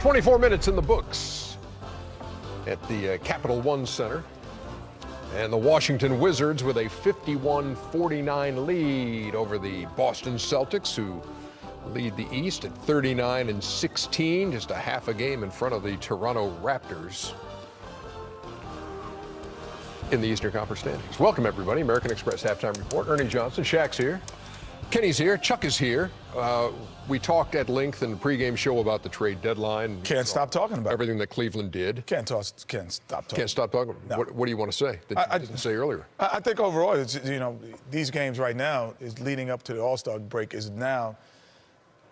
24 minutes in the books at the Capital One Center. And the Washington Wizards with a 51-49 lead over the Boston Celtics, who lead the East at 39-16, just a half a game in front of the Toronto Raptors in the Eastern Conference standings. Welcome, everybody. American Express Halftime Report. Ernie Johnson, Shaq's here. Kenny's here. Chuck is here. We talked at length in the pregame show about the trade deadline. Can't stop talking about everything that Cleveland did. Can't stop talking. Can't stop talking. No. What do you want to say that you didn't say earlier? I think overall, it's, these games right now is leading up to the All-Star break is now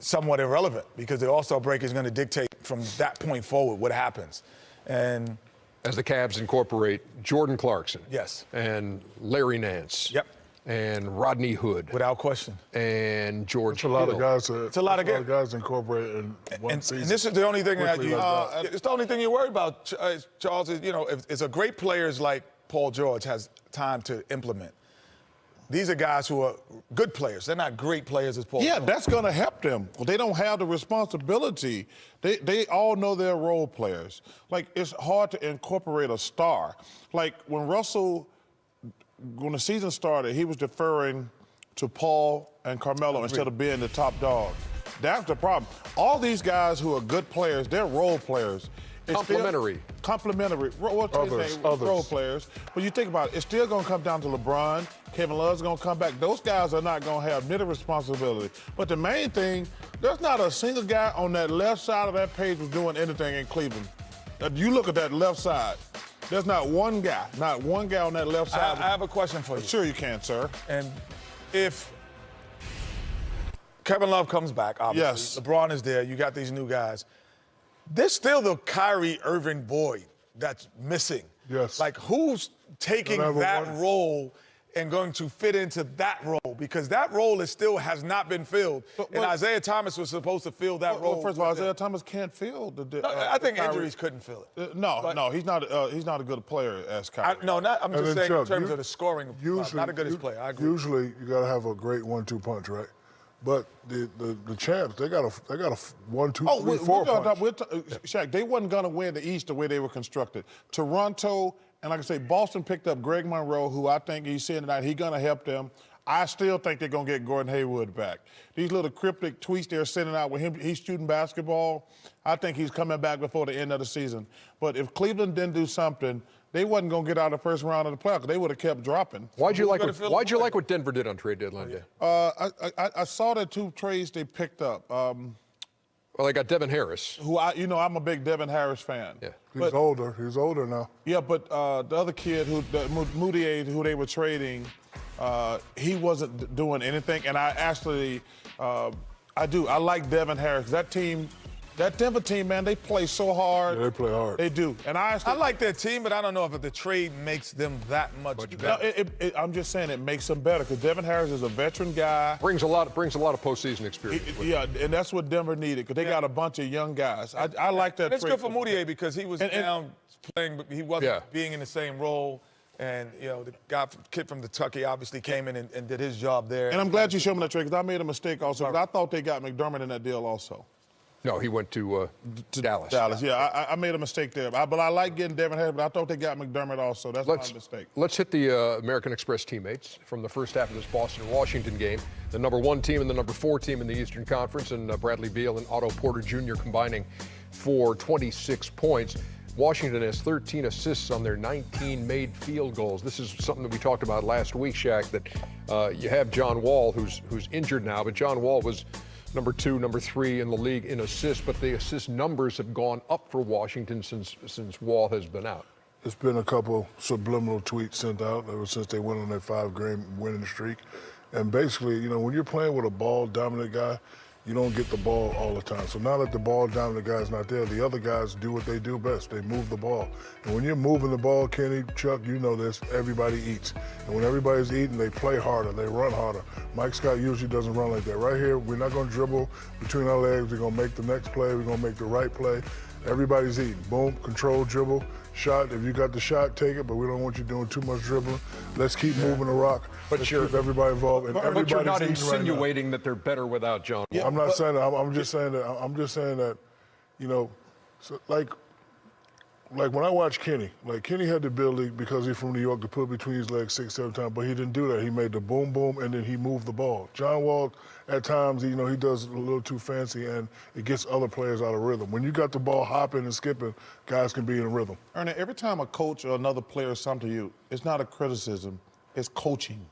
somewhat irrelevant because the All-Star break is going to dictate from that point forward what happens. And as the Cavs incorporate Jordan Clarkson. Yes. And Larry Nance. Yep. And Rodney Hood. Without question. And George It's a lot of guys. It's a lot of guys incorporated in one season. And this is the only thing that you. Like it's the only thing you worry about, Charles. Is if it's a great players like Paul George has time to implement. These are guys who are good players. They're not great players as Paul. Yeah, George. that's going to help them. They don't have the responsibility. They all know they're role players. Like, it's hard to incorporate a star. Like, when the season started, he was deferring to Paul and Carmelo instead of being the top dog. That's the problem. All these guys who are good players, they're role players. Complementary. What's his name? Role players. But you think about it, it's still going to come down to LeBron. Kevin Love's going to come back. Those guys are not going to have neither responsibility. But the main thing, there's not a single guy on that left side of that page who's doing anything in Cleveland. You look at that left side. There's not one guy on that left side. I have a question for you. Sure you can, sir. And if Kevin Love comes back, obviously, yes. LeBron is there, you got these new guys. There's still the Kyrie Irving void that's missing. Yes. Like, who's taking that role and going to fit into that role? Because that role has not been filled. And Isaiah Thomas was supposed to fill that role. Well, first of all, Isaiah Thomas can't fill the. I think injuries couldn't fill it. No, he's not a good player as Kyrie. I'm just saying Chuck, in terms of the scoring. Not a good as player. I agree. Usually, you got to have a great 1-2 punch, right? But the champs, they got a 1, 2, 3, 4 punch. Shaq, they wasn't gonna win the East the way they were constructed. Toronto and, like I say, Boston picked up Greg Monroe, who I think he's seeing tonight. He's gonna help them. I still think they're gonna get Gordon Hayward back. These little cryptic tweets they're sending out with him, he's shooting basketball. I think he's coming back before the end of the season. But if Cleveland didn't do something, they wasn't going to get out of the first round of the playoffs. They would have kept dropping. Why'd you like what Denver did on trade deadline day? I saw the two trades they picked up. Well, they got Devin Harris. Who I'm a big Devin Harris fan. Yeah. He's older. He's older now. Yeah, but the other kid, Moutier, who they were trading, he wasn't doing anything. And I actually, I like Devin Harris. That Denver team, man, they play so hard. Yeah, they play hard. They do. And I like their team, but I don't know if the trade makes them that much better. No, I'm just saying it makes them better because Devin Harris is a veteran guy. Brings a lot of postseason experience. Yeah, and that's what Denver needed because they got a bunch of young guys. I like that. It's good for Moutier because he was down playing, but he wasn't being in the same role. And, the kid from Kentucky obviously came in and did his job there. And I'm glad you showed me that trade because I made a mistake also. I thought they got McDermott in that deal also. No, he went to Dallas. Dallas, yeah. I made a mistake there. But I like getting Devin Harris, but I thought they got McDermott also. That's my mistake. Let's hit the American Express teammates from the first half of this Boston-Washington game. The #1 team and the #4 team in the Eastern Conference, and Bradley Beal and Otto Porter Jr. combining for 26 points. Washington has 13 assists on their 19 made field goals. This is something that we talked about last week, Shaq, that you have John Wall, who's injured now, but John Wall was number 2, number 3 in the league in assists, but the assist numbers have gone up for Washington since Wall has been out. There's been a couple subliminal tweets sent out ever since they went on their 5-game winning streak. And basically, when you're playing with a ball-dominant guy, you don't get the ball all the time. So now that the ball-dominant guy's not there, the other guys do what they do best. They move the ball. And when you're moving the ball, Kenny, Chuck, you know this, everybody eats. And when everybody's eating, they play harder, they run harder. Mike Scott usually doesn't run like that. Right here, we're not going to dribble between our legs. We're going to make the next play. We're going to make the right play. Everybody's eating. Boom, control, dribble, shot. If you got the shot, take it, but we don't want you doing too much dribbling. Let's keep moving the rock. Let's keep everybody involved. And but you're not insinuating that they're better without John Wall. I'm not saying that. I'm just saying that, So, like when I watch Kenny, Kenny had the ability, because he's from New York, to put between his legs 6, 7 times, but he didn't do that. He made the boom, boom, and then he moved the ball. John Wall, at times, he does a little too fancy, and it gets other players out of rhythm. When you got the ball hopping and skipping, guys can be in rhythm. Ernie, every time a coach or another player says something to you, it's not a criticism, it's coaching.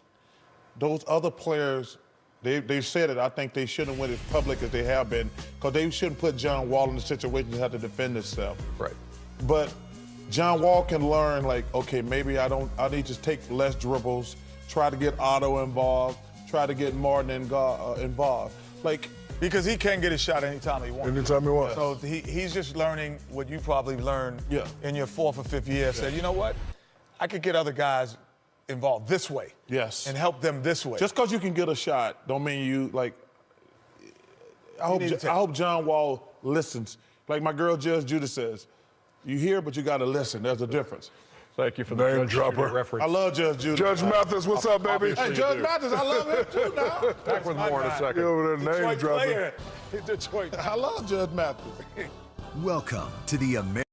Those other players, they've said it. I think they shouldn't win as public as they have been, because they shouldn't put John Wall in a situation to have to defend himself. Right. But John Wall can learn, okay, maybe I need to take less dribbles, try to get Otto involved, try to get Martin involved. Because he can get a shot anytime he wants. Anytime he wants. So he's just learning what you probably learned in your 4th or 5th year. Said, you know what? I could get other guys involved this way. Yes. And help them this way. Just because you can get a shot don't mean you, I hope John Wall listens. Like my girl Judge Judy says, you hear, but you got to listen. There's a difference. Thank you for the Name Judge dropper. Judy reference. I love Judge Judy. Judge Mathis, what's up, baby? Hey, Judge Mathis, I love him too now. Back with more in a second. You over there name dropping. Detroit. I love Judge Mathis. Welcome to the American